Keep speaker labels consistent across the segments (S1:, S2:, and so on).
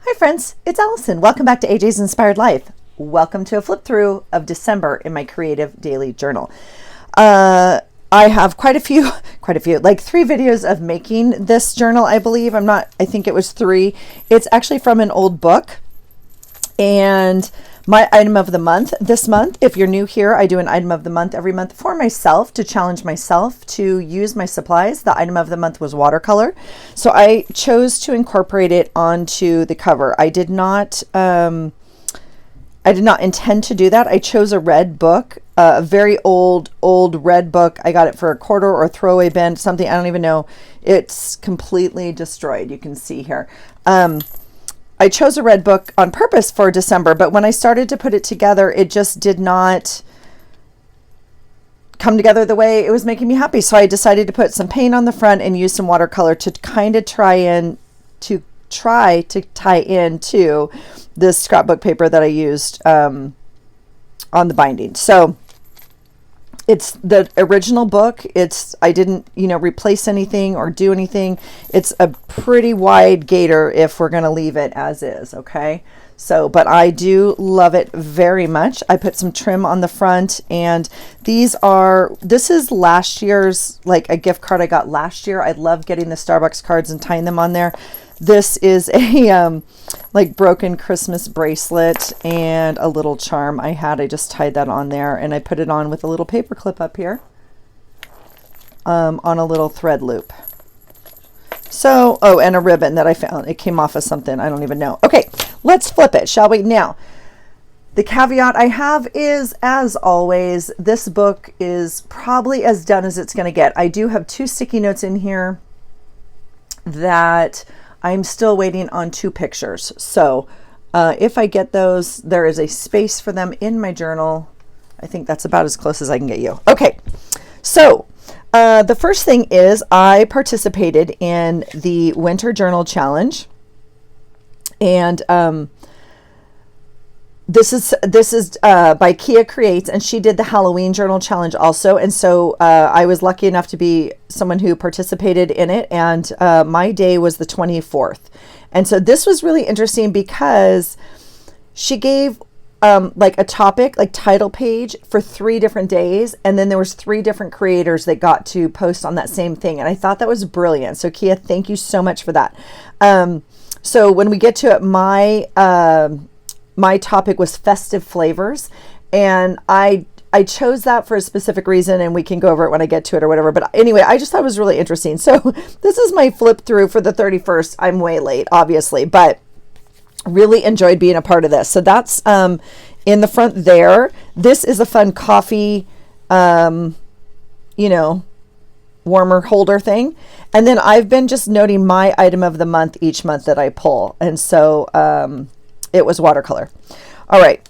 S1: Hi friends, it's Allison. Welcome back to AJ's Inspired Life. Welcome to a flip through of December in my creative daily journal. I have quite a few, like 3 videos of making this journal, I believe. I think it was 3. It's actually from an old book. And my item of the month this month, if you're new here, I do an item of the month every month for myself to challenge myself to use my supplies. The item of the month was watercolor. So I chose to incorporate it onto the cover. I did not intend to do that. I chose a red book, a very old red book. I got it for a quarter or a throwaway bin, something, I don't even know. It's completely destroyed. You can see here. I chose a red book on purpose for December, but when I started to put it together, it just did not come together the way it was making me happy. So I decided to put some paint on the front and use some watercolor to kind of try to tie into this scrapbook paper that I used on the binding. So it's the original book. I didn't, replace anything or do anything. It's a pretty wide gator if we're going to leave it as is. Okay. So, but I do love it very much. I put some trim on the front, and this is last year's, like a gift card I got last year. I love getting the Starbucks cards and tying them on there. This is a like broken Christmas bracelet and a little charm I had. I just tied that on there, and I put it on with a little paper clip up here on a little thread loop. So, and a ribbon that I found. It came off of something. I don't even know. Okay, let's flip it, shall we? Now, the caveat I have is, as always, this book is probably as done as it's going to get. I do have 2 sticky notes in here that I'm still waiting on 2 pictures. So if I get those, there is a space for them in my journal. I think that's about as close as I can get you. Okay, so the first thing is I participated in the Winter Journal Challenge. And this is by Kia Creates, and she did the Halloween Journal Challenge also. And so I was lucky enough to be someone who participated in it, and my day was the 24th. And so this was really interesting because she gave like a topic, like title page for 3 different days, and then there was 3 different creators that got to post on that same thing. And I thought that was brilliant. So Kia, thank you so much for that. So when we get to it, my topic was festive flavors, and I chose that for a specific reason, and we can go over it when I get to it or whatever. But anyway, I just thought it was really interesting. So this is my flip through for the 31st. I'm way late, obviously, but really enjoyed being a part of this. So that's in the front there. This is a fun coffee, warmer holder thing. And then I've been just noting my item of the month each month that I pull. And so it was watercolor. All right.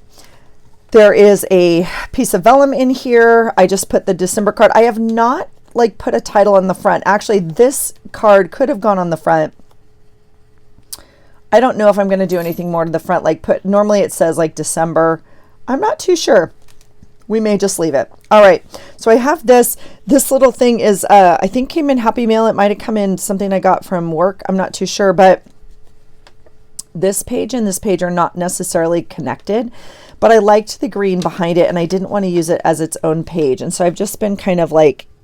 S1: There is a piece of vellum in here. I just put the December card. I have not put a title on the front. Actually, this card could have gone on the front. I don't know if I'm going to do anything more to the front. Normally it says December. I'm not too sure. We may just leave it. All right. So I have this little thing is, I think came in Happy Mail. It might have come in something I got from work. I'm not too sure, but this page and this page are not necessarily connected, but I liked the green behind it, and I didn't want to use it as its own page. And so I've just been kind of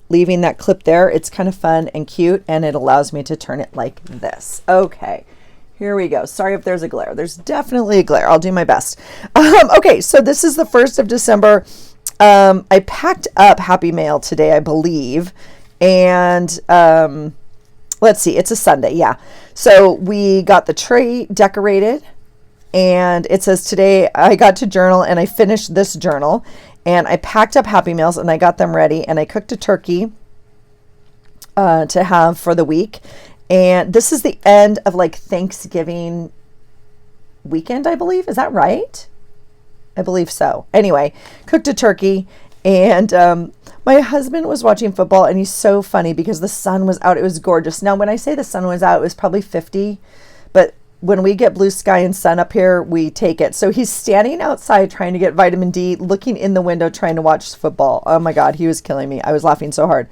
S1: leaving that clip there. It's kind of fun and cute, and it allows me to turn it like this. Okay, here we go. Sorry if there's a glare. There's definitely a glare. I'll do my best. Okay, so this is the 1st of December. I packed up Happy Mail today, I believe, and let's see, it's a Sunday. Yeah. So we got the tree decorated, and it says today I got to journal, and I finished this journal, and I packed up Happy Meals, and I got them ready, and I cooked a turkey to have for the week. And this is the end of Thanksgiving weekend, I believe. Is that right? I believe so. Anyway, cooked a turkey, and my husband was watching football, and he's so funny because the sun was out. It was gorgeous. Now, when I say the sun was out, it was probably 50, but when we get blue sky and sun up here, we take it. So he's standing outside trying to get vitamin D, looking in the window, trying to watch football. Oh my God, he was killing me. I was laughing so hard.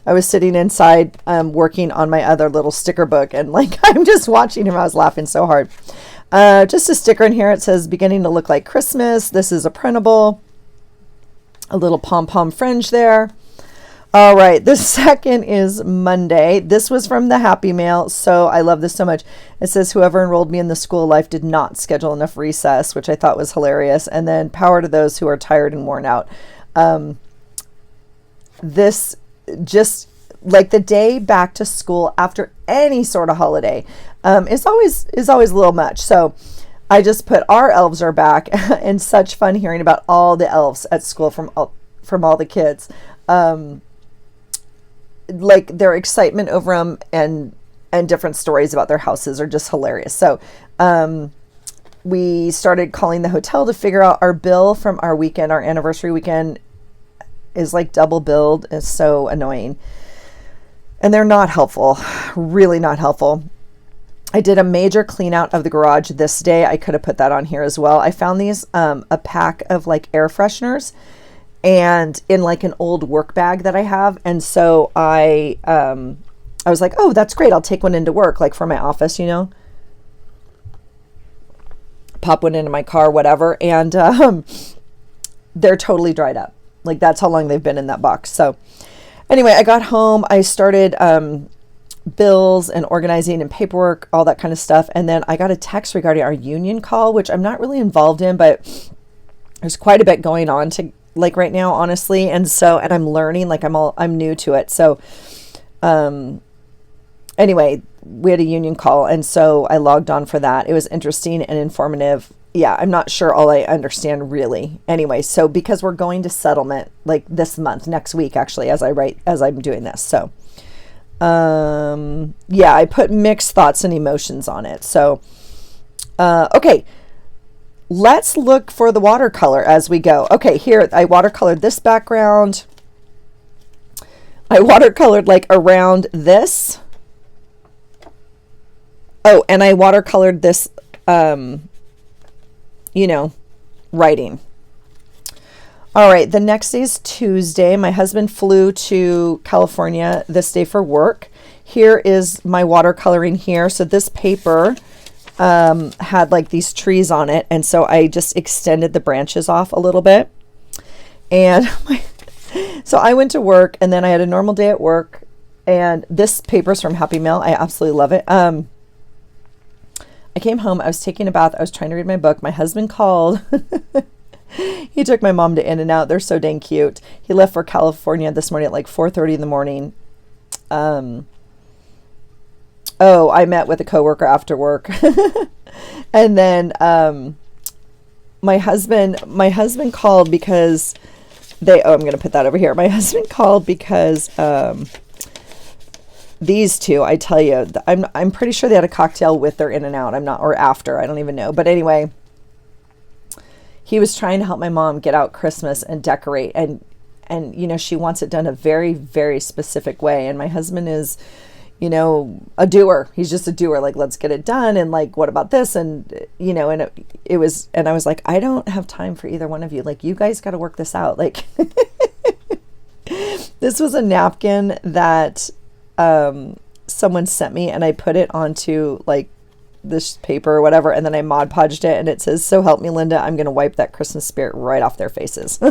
S1: I was sitting inside working on my other little sticker book, and I'm just watching him. I was laughing so hard. Just a sticker in here. It says beginning to look like Christmas. This is a printable. A little pom-pom fringe there. All right, the second is Monday. This was from the Happy Mail, so I love this so much. It says, whoever enrolled me in the school of life did not schedule enough recess, which I thought was hilarious. And then power to those who are tired and worn out. This just like the day back to school after any sort of holiday is always a little much. So I just put our elves are back, and such fun hearing about all the elves at school from all the kids. Like their excitement over them and different stories about their houses are just hilarious. So we started calling the hotel to figure out our bill from our weekend. Our anniversary weekend is like double billed. It's so annoying. And they're not helpful, really not helpful. I did a major clean out of the garage this day. I could have put that on here as well. I found these, a pack of like air fresheners, and in like an old work bag that I have. And so I was like, oh, that's great. I'll take one into work, like for my office, you know, pop one into my car, whatever. And they're totally dried up. Like that's how long they've been in that box. So anyway, I got home, I started bills and organizing and paperwork, all that kind of stuff. And then I got a text regarding our union call, which I'm not really involved in, but there's quite a bit going on to like right now, honestly. And I'm learning, like I'm new to it. So, anyway, we had a union call, and so I logged on for that. It was interesting and informative. Yeah, I'm not sure all I understand really. Anyway, so because we're going to settlement like this month, next week, actually, as I'm doing this. So, yeah, I put mixed thoughts and emotions on it. So, okay. Let's look for the watercolor as we go. Okay, here I watercolored this background. I watercolored like around this. Oh, and I watercolored this, you know, writing. All right, the next day is Tuesday. My husband flew to California this day for work. Here is my watercoloring here. So this paper had like these trees on it, and so I just extended the branches off a little bit. And so I went to work, and then I had a normal day at work, and this paper's from Happy Mail. I absolutely love it. I came home, I was taking a bath, I was trying to read my book. My husband called. He took my mom to In-N-Out. They're so dang cute. He left for California this morning at like 4:30 in the morning. Oh, I met with a coworker after work. And then my husband called because I'm going to put that over here. My husband called because these two, I tell you, I'm pretty sure they had a cocktail with their In-N-Out. Or after, I don't even know. But anyway, he was trying to help my mom get out Christmas and decorate, and you know, she wants it done a very, very specific way. And my husband is, you know, a doer. He's just a doer. Like, let's get it done. And like, what about this? And, you know, and it was, and I was like, I don't have time for either one of you. Like, you guys got to work this out. Like, this was a napkin that someone sent me, and I put it onto like this paper or whatever. And then I Mod Podged it, and it says, so help me, Linda, I'm going to wipe that Christmas spirit right off their faces.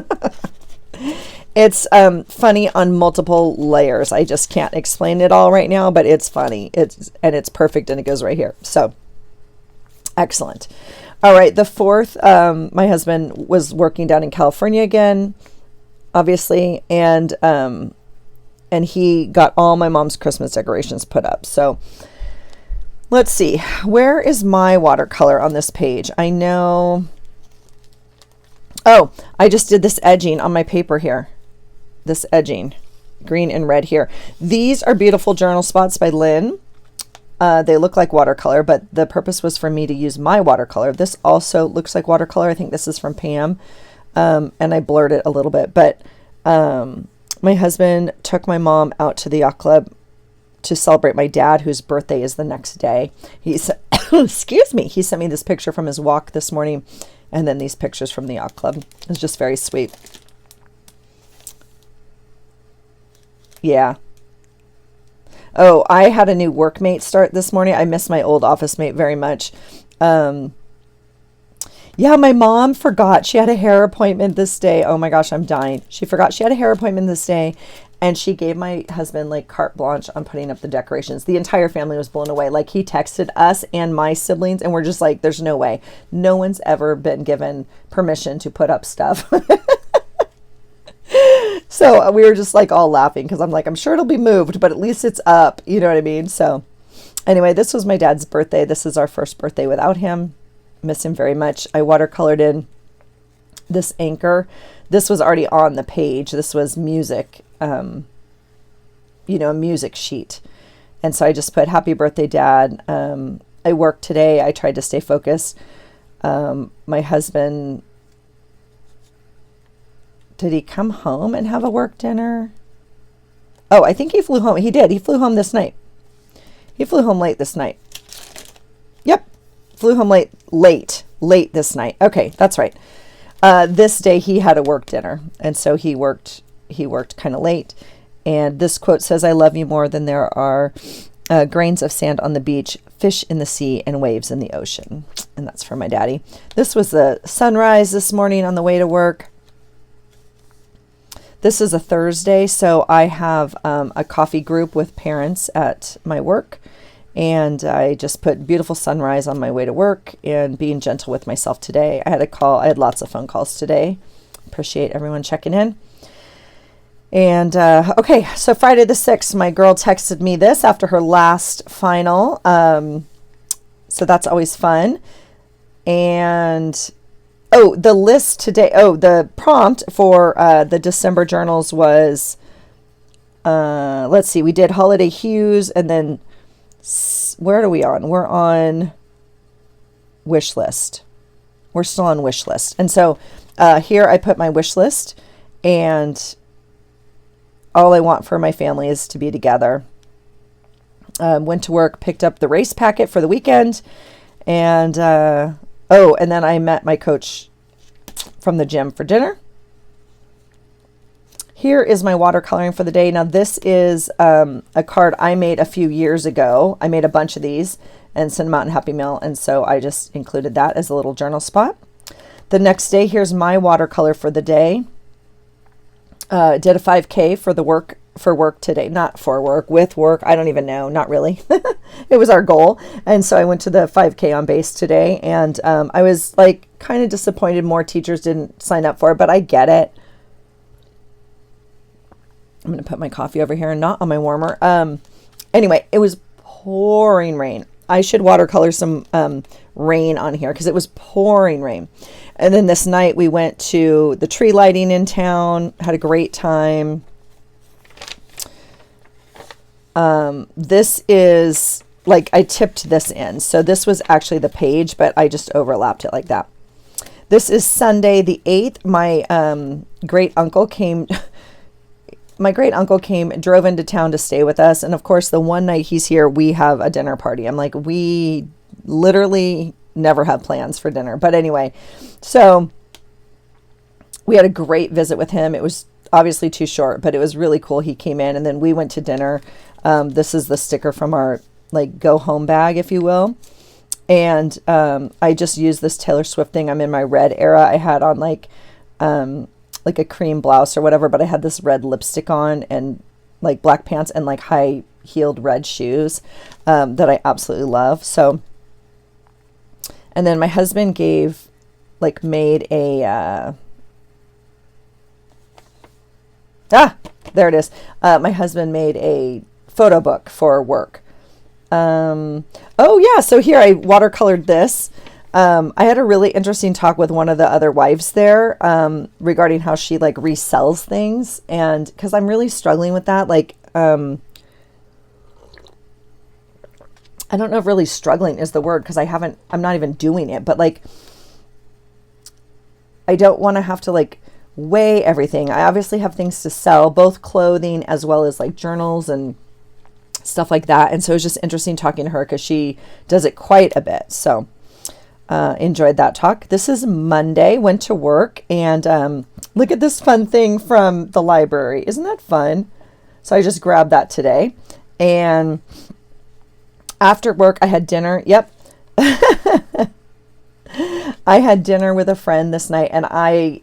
S1: It's funny on multiple layers. I just can't explain it all right now, but it's funny. It's perfect, and it goes right here. So excellent. All right, the fourth, my husband was working down in California again, obviously, and he got all my mom's Christmas decorations put up. So let's see, where is my watercolor on this page? I know. Oh, I just did this edging on my paper here. This edging, green and red here. These are beautiful journal spots by Lynn. They look like watercolor, but the purpose was for me to use my watercolor. This also looks like watercolor. I think this is from Pam, and I blurred it a little bit. But my husband took my mom out to the yacht club to celebrate my dad, whose birthday is the next day. He said, excuse me, he sent me this picture from his walk this morning, and then these pictures from the yacht club. It's just very sweet. Yeah. Oh, I had a new workmate start this morning. I miss my old office mate very much. Yeah, my mom forgot she had a hair appointment this day. Oh my gosh, I'm dying. She forgot she had a hair appointment this day, and she gave my husband like carte blanche on putting up the decorations. The entire family was blown away. Like, he texted us and my siblings, and we're just like, there's no way. No one's ever been given permission to put up stuff. So we were just like all laughing because I'm like, I'm sure it'll be moved, but at least it's up. You know what I mean? So anyway, this was my dad's birthday. This is our first birthday without him. Miss him very much. I watercolored in this anchor. This was already on the page. This was music, a music sheet. And so I just put happy birthday, Dad. I worked today. I tried to stay focused. My husband, did he come home and have a work dinner? Oh, I think he flew home. He did. He flew home this night. He flew home late this night. Yep. Flew home late this night. Okay, that's right. This day he had a work dinner, and so he worked kind of late. And this quote says, "I love you more than there are grains of sand on the beach, fish in the sea, and waves in the ocean." And that's for my daddy. This was the sunrise this morning on the way to work. This is a Thursday, so I have a coffee group with parents at my work, and I just put beautiful sunrise on my way to work and being gentle with myself today. I had lots of phone calls today. Appreciate everyone checking in. And okay, so Friday the 6th, my girl texted me this after her last final. So that's always fun. And the list today. The prompt for the December journals was, let's see, we did holiday hues, and then where are we on? We're on wish list. We're still on wish list. And so here I put my wish list, and all I want for my family is to be together. Went to work, picked up the race packet for the weekend, and and then I met my coach from the gym for dinner. Here is my watercoloring for the day. Now, this is a card I made a few years ago. I made a bunch of these and sent them out in Happy Mail, and so I just included that as a little journal spot. The next day, here's my watercolor for the day. Did a 5K for work today. Not for work, with work. I don't even know. Not really. It was our goal. And so I went to the 5K on base today, and I was like kind of disappointed more teachers didn't sign up for it, but I get it. I'm going to put my coffee over here and not on my warmer. Anyway, it was pouring rain. I should watercolor some rain on here because it was pouring rain. And then this night we went to the tree lighting in town, had a great time. This is like, I tipped this in. So this was actually the page, but I just overlapped it like that. This is Sunday the 8th. My great uncle came. My great uncle drove into town to stay with us. And of course, the one night he's here, we have a dinner party. I'm like, we literally never have plans for dinner. But anyway, so we had a great visit with him. It was obviously too short, but it was really cool. He came in, and then we went to dinner. This is the sticker from our like go home bag, if you will. And I just used this Taylor Swift thing. I'm in my red era. I had on like a cream blouse or whatever, but I had this red lipstick on and like black pants and like high heeled red shoes that I absolutely love. So, and then my husband made a, there it is. My husband made a photo book for work. So here I watercolored this. I had a really interesting talk with one of the other wives there regarding how she like resells things, and because I'm really struggling with that. Like, I don't know if really struggling is the word, because I'm not even doing it, but like, I don't want to have to like weigh everything. I obviously have things to sell, both clothing as well as like journals and stuff like that. And so it was just interesting talking to her because she does it quite a bit. So enjoyed that talk. This is Monday, went to work, and look at this fun thing from the library. Isn't that fun? So I just grabbed that today. And after work, I had dinner. Yep. I had dinner with a friend this night, and I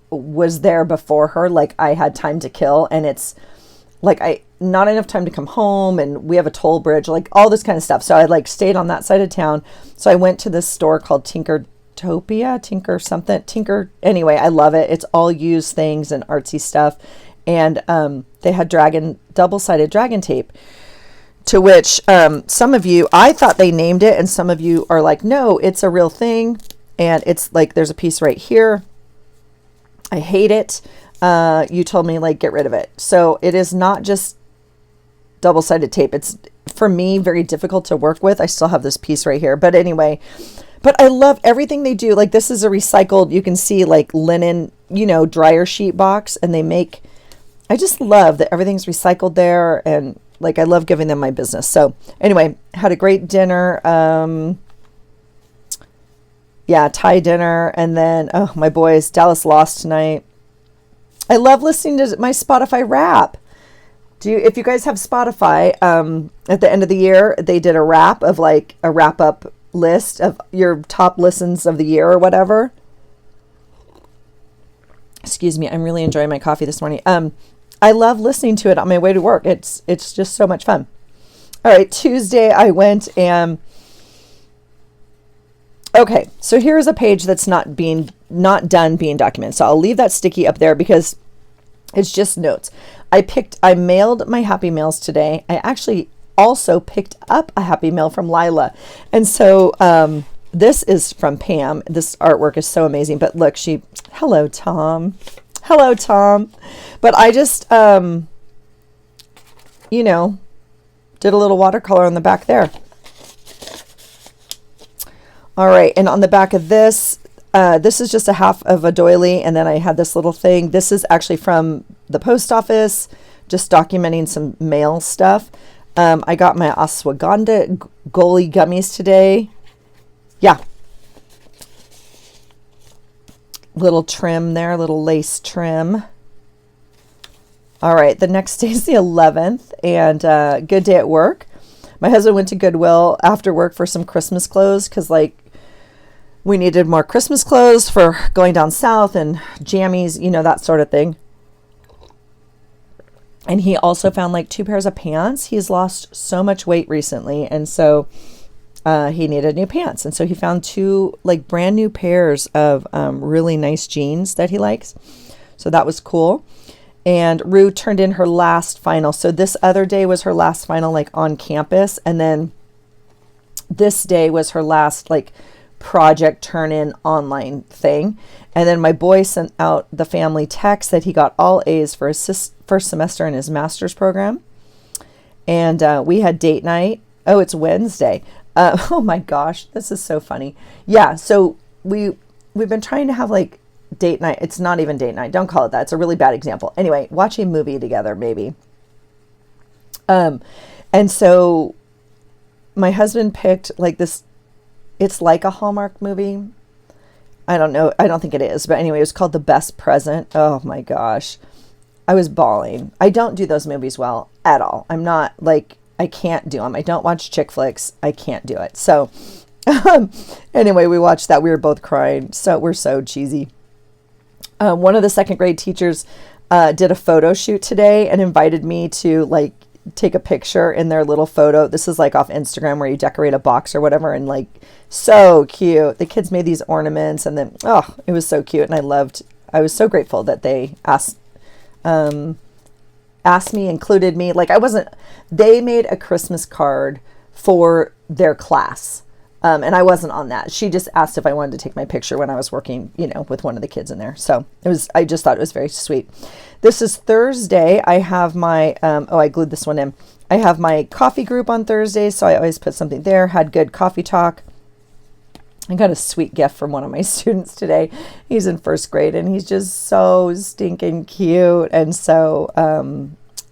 S1: was there before her. Like, I had time to kill, and it's like I not enough time to come home, and we have a toll bridge, like all this kind of stuff. So I like stayed on that side of town. So I went to this store called Tinker. Anyway, I love it. It's all used things and artsy stuff. And they had double-sided dragon tape, to which some of you, I thought they named it, and some of you are like, no, it's a real thing. And it's like, there's a piece right here. I hate it. You told me, like, get rid of it. So it is not just double-sided tape. It's, for me, very difficult to work with. I still have this piece right here. But anyway, but I love everything they do. Like, this is a recycled, you can see, like, linen, dryer sheet box. And they make, I just love that everything's recycled there. And, like, I love giving them my business. So anyway, had a great dinner. Thai dinner. And then, oh, my boys, Dallas lost tonight. I love listening to my Spotify rap. If you guys have Spotify, at the end of the year, they did a wrap of like a wrap up list of your top listens of the year or whatever. Excuse me. I'm really enjoying my coffee this morning. I love listening to it on my way to work. It's just so much fun. All right. Tuesday I went and, okay. So here's a page that's not done being documented. So I'll leave that sticky up there because it's just notes. I mailed my Happy Mails today. I actually also picked up a Happy Mail from Lila. And so this is from Pam. This artwork is so amazing. But look, hello, Tom. Hello, Tom. But I just, did a little watercolor on the back there. All right. And on the back of this is just a half of a doily. And then I had this little thing. This is actually from the post office, just documenting some mail stuff. I got my ashwagandha Goli gummies today. Yeah. Little trim there, little lace trim. All right. The next day is the 11th and good day at work. My husband went to Goodwill after work for some Christmas clothes because, like, we needed more Christmas clothes for going down south and jammies, that sort of thing. And he also found like 2 pairs of pants. He's lost so much weight recently. And so he needed new pants. And so he found 2 like brand new pairs of really nice jeans that he likes. So that was cool. And Rue turned in her last final. So this other day was her last final, like on campus. And then this day was her last like project turn in online thing. And then my boy sent out the family text that he got all A's for his first semester in his master's program. And we had date night. Oh, it's Wednesday. Oh my gosh, this is so funny. Yeah, so we've been trying to have like date night. It's not even date night. Don't call it that. It's a really bad example. Anyway, watch a movie together, maybe. And so my husband picked like this. It's like a Hallmark movie. I don't know. I don't think it is. But anyway, it was called The Best Present. Oh my gosh. I was bawling. I don't do those movies well at all. I'm not like, I can't do them. I don't watch chick flicks. I can't do it. So anyway, we watched that. We were both crying. So we're so cheesy. One of the second grade teachers did a photo shoot today and invited me to like take a picture in their little photo. This is like off Instagram where you decorate a box or whatever. And like, so cute. The kids made these ornaments and then, oh, it was so cute. And I was so grateful that they asked me, included me. Like they made a Christmas card for their class. And I wasn't on that. She just asked if I wanted to take my picture when I was working, with one of the kids in there. So I just thought it was very sweet. This is Thursday. I have my, I glued this one in. I have my coffee group on Thursdays. So I always put something there. Had good coffee talk. I got a sweet gift from one of my students today. He's in first grade and he's just so stinking cute. And so,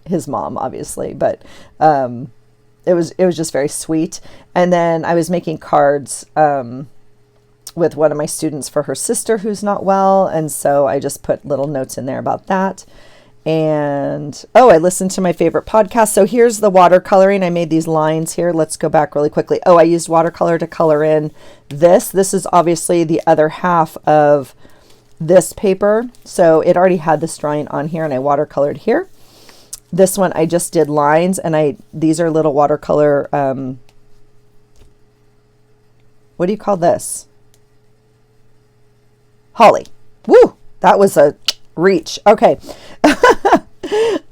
S1: his mom obviously, but, it was just very sweet. And then I was making cards with one of my students for her sister who's not well. And so I just put little notes in there about that. And, oh, I listened to my favorite podcast. So here's the watercoloring. I made these lines here. Let's go back really quickly. Oh, I used watercolor to color in this. This is obviously the other half of this paper. So it already had this drawing on here and I watercolored here. This one I just did lines, and these are little watercolor, what do you call this? Holly. Woo! That was a reach. Okay.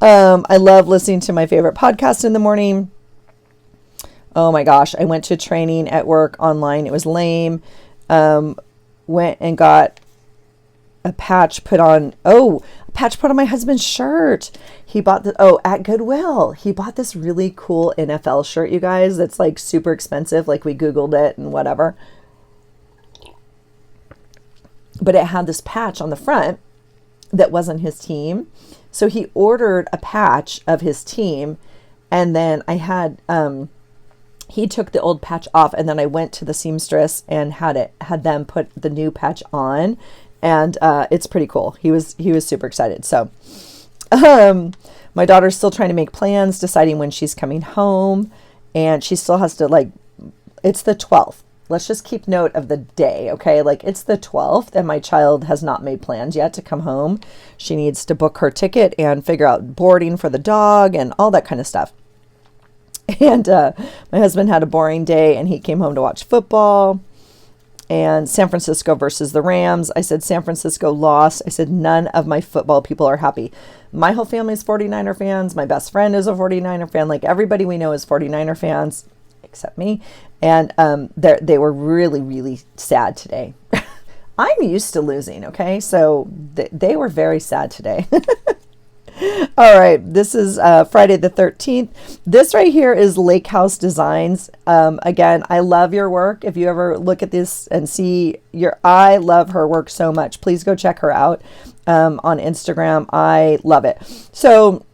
S1: I love listening to my favorite podcast in the morning. Oh my gosh. I went to training at work online. It was lame. Went and got a patch put on my husband's shirt. He bought at Goodwill. He bought this really cool NFL shirt, you guys, that's like super expensive. Like we Googled it and whatever. But it had this patch on the front that wasn't his team. So he ordered a patch of his team, and then I had he took the old patch off, and then I went to the seamstress and had them put the new patch on. And it's pretty cool. He was super excited. So my daughter's still trying to make plans, deciding when she's coming home. And she still has to, it's the 12th. Let's just keep note of the day, okay? It's the 12th, and my child has not made plans yet to come home. She needs to book her ticket and figure out boarding for the dog and all that kind of stuff. And my husband had a boring day, and he came home to watch football. And San Francisco versus the Rams. I said San Francisco lost. I said none of my football people are happy. My whole family is 49er fans. My best friend is a 49er fan. Everybody we know is 49er fans, except me. And they were really, really sad today. I'm used to losing, okay? So they were very sad today. All right, this is Friday the 13th. This right here is Lake House Designs. Again, I love your work. If you ever look at this and I love her work so much. Please go check her out on Instagram. I love it. So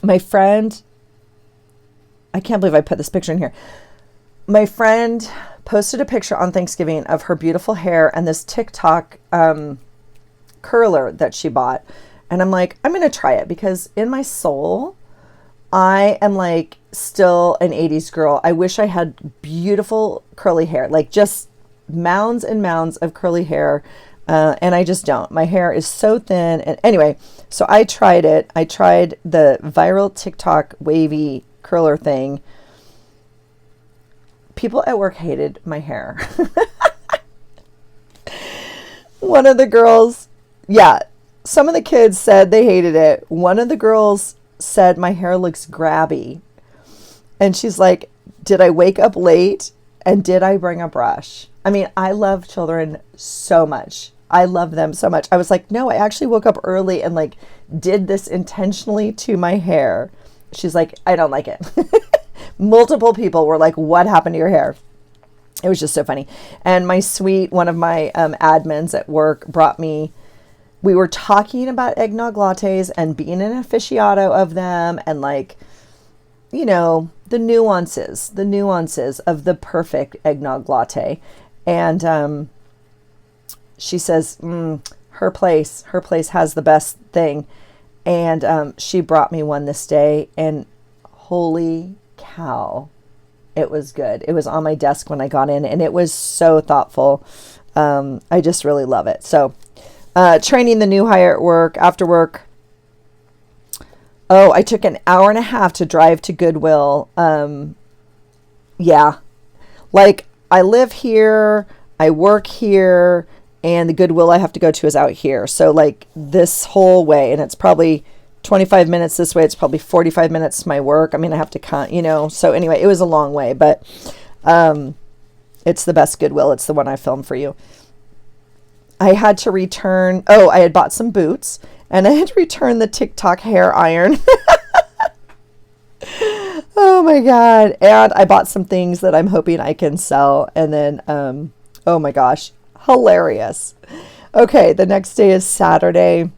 S1: my friend, I can't believe I put this picture in here. My friend posted a picture on Thanksgiving of her beautiful hair and this TikTok curler that she bought. And I'm like, I'm going to try it because in my soul, I am still an 80s girl. I wish I had beautiful curly hair, just mounds and mounds of curly hair. And I just don't. My hair is so thin. And anyway, so I tried it. I tried the viral TikTok wavy curler thing. People at work hated my hair. One of the girls, some of the kids said they hated it. One of the girls said my hair looks grabby. And she's like, did I wake up late? And did I bring a brush? I mean, I love children so much. I love them so much. I was like, no, I actually woke up early and did this intentionally to my hair. She's like, I don't like it. Multiple people were like, what happened to your hair? It was just so funny. And one of my admins at work brought me, we were talking about eggnog lattes and being an aficionado of them and the nuances of the perfect eggnog latte. And she says, her place has the best thing. And she brought me one this day, and holy cow, it was good. It was on my desk when I got in, and it was so thoughtful. I just really love it. So training the new hire at work, after work. Oh, I took an hour and a half to drive to Goodwill. I live here, I work here, and the Goodwill I have to go to is out here. So this whole way, and it's probably 25 minutes this way. It's probably 45 minutes to my work. I mean, I have to count, So anyway, it was a long way, but it's the best Goodwill. It's the one I filmed for you. I had to return. Oh, I had bought some boots, and I had to return the TikTok hair iron. Oh my God. And I bought some things that I'm hoping I can sell. And then, oh my gosh, hilarious. Okay. The next day is Saturday.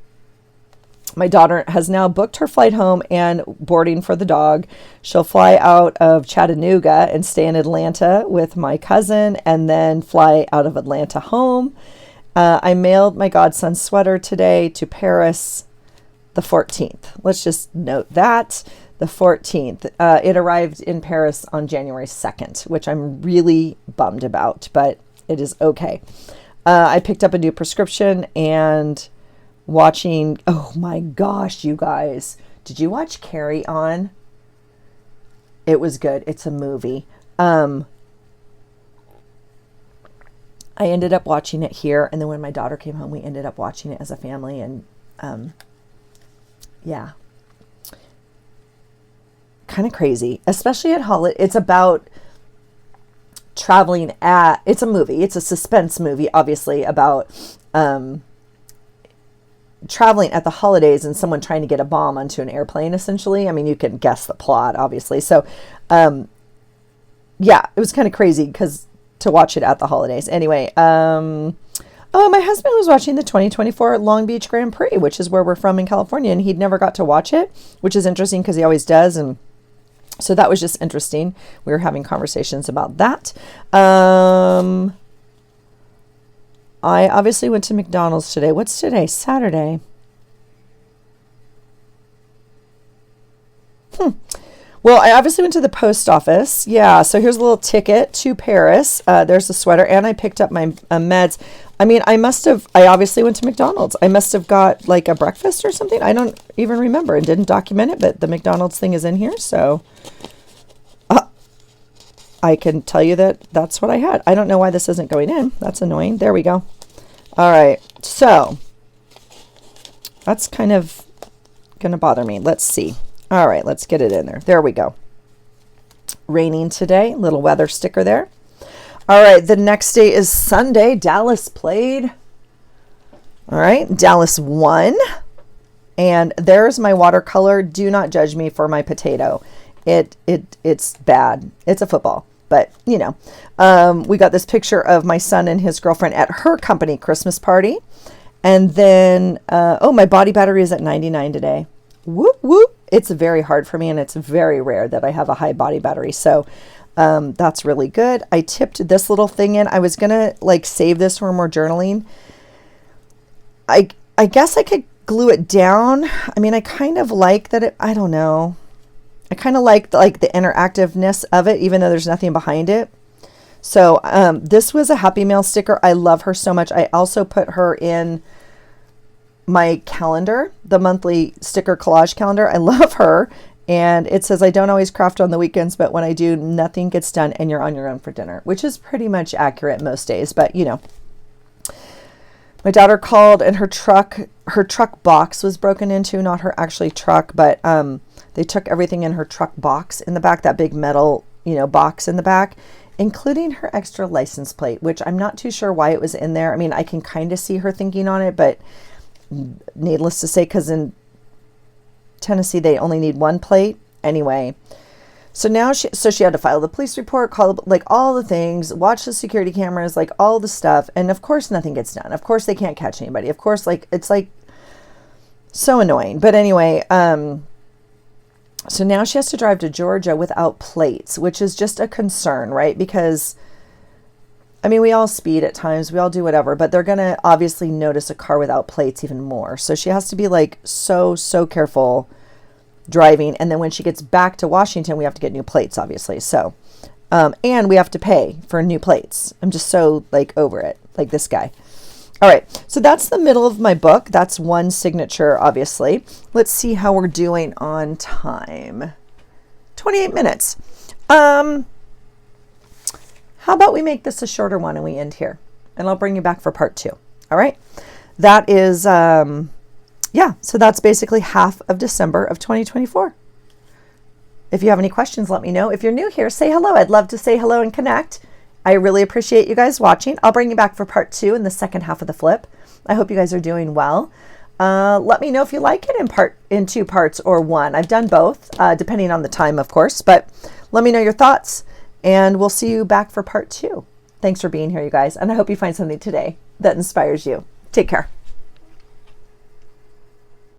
S1: My daughter has now booked her flight home and boarding for the dog. She'll fly out of Chattanooga and stay in Atlanta with my cousin, and then fly out of Atlanta home. I mailed my godson's sweater today to Paris, the 14th. Let's just note that. The 14th. It arrived in Paris on January 2nd, which I'm really bummed about, but it is okay. I picked up a new prescription and watching, oh my gosh, you guys. Did you watch Carry On? It was good. It's a movie. I ended up watching it here, and then when my daughter came home, we ended up watching it as a family, and yeah. Kind of crazy, especially at holiday. It's about traveling it's a movie. It's a suspense movie, obviously, about traveling at the holidays and someone trying to get a bomb onto an airplane, essentially. I mean, you can guess the plot, obviously. So, yeah, it was kind of crazy because to watch it at the holidays. Anyway, oh, my husband was watching the 2024 Long Beach Grand Prix, which is where we're from in California, and he'd never got to watch it, which is interesting because he always does. And so that was just interesting. We were having conversations about that. I obviously went to McDonald's today. What's today? Saturday. Well, I obviously went to the post office. Yeah, so here's a little ticket to Paris. There's a sweater, and I picked up my meds. I mean, I obviously went to McDonald's. I must have got like a breakfast or something. I don't even remember and didn't document it, but the McDonald's thing is in here. So I can tell you that that's what I had. I don't know why this isn't going in. That's annoying. There we go. All right. So that's kind of going to bother me. Let's see. All right. Let's get it in there. There we go. Raining today. Little weather sticker there. All right, the next day is Sunday. Dallas played. All right, Dallas won. And there's my watercolor. Do not judge me for my potato. It's bad. It's a football, but you know. We got this picture of my son and his girlfriend at her company Christmas party. And then, oh, my body battery is at 99 today. Whoop, whoop. It's very hard for me, and it's very rare that I have a high body battery. So that's really good. I tipped this little thing in. I was going to like save this for more journaling. I guess I could glue it down. I mean, I kind of like that. I don't know. I kind of like the interactiveness of it, even though there's nothing behind it. So this was a Happy Mail sticker. I love her so much. I also put her in my calendar, the monthly sticker collage calendar. I love her. And it says, I don't always craft on the weekends, but when I do, nothing gets done and you're on your own for dinner, which is pretty much accurate most days. But, you know, my daughter called and her truck box was broken into, not her actually truck, but they took everything in her truck box in the back, that big metal, you know, box in the back, including her extra license plate, which I'm not too sure why it was in there. I mean, I can kind of see her thinking on it, but needless to say, because in Tennessee they only need one plate anyway. So now she had to file the police report, call like all the things, watch the security cameras, like all the stuff, and of course nothing gets done. Of course they can't catch anybody. Of course, like it's like so annoying. But anyway, so now she has to drive to Georgia without plates, which is just a concern, right? Because I mean, we all speed at times, we all do whatever, but they're going to obviously notice a car without plates even more. So she has to be like so careful driving. And then when she gets back to Washington, we have to get new plates, obviously. So, and we have to pay for new plates. I'm just so like over it, like this guy. All right. So that's the middle of my book. That's one signature, obviously. Let's see how we're doing on time. 28 minutes. How about we make this a shorter one and we end here, and I'll bring you back for part 2. All right. That is, yeah. So that's basically half of December of 2024. If you have any questions, let me know. If you're new here, say hello. I'd love to say hello and connect. I really appreciate you guys watching. I'll bring you back for part 2 in the second half of the flip. I hope you guys are doing well. Let me know if you like it in 2 parts or 1. I've done both, depending on the time, of course, but let me know your thoughts. And we'll see you back for part 2. Thanks for being here, you guys. And I hope you find something today that inspires you. Take care.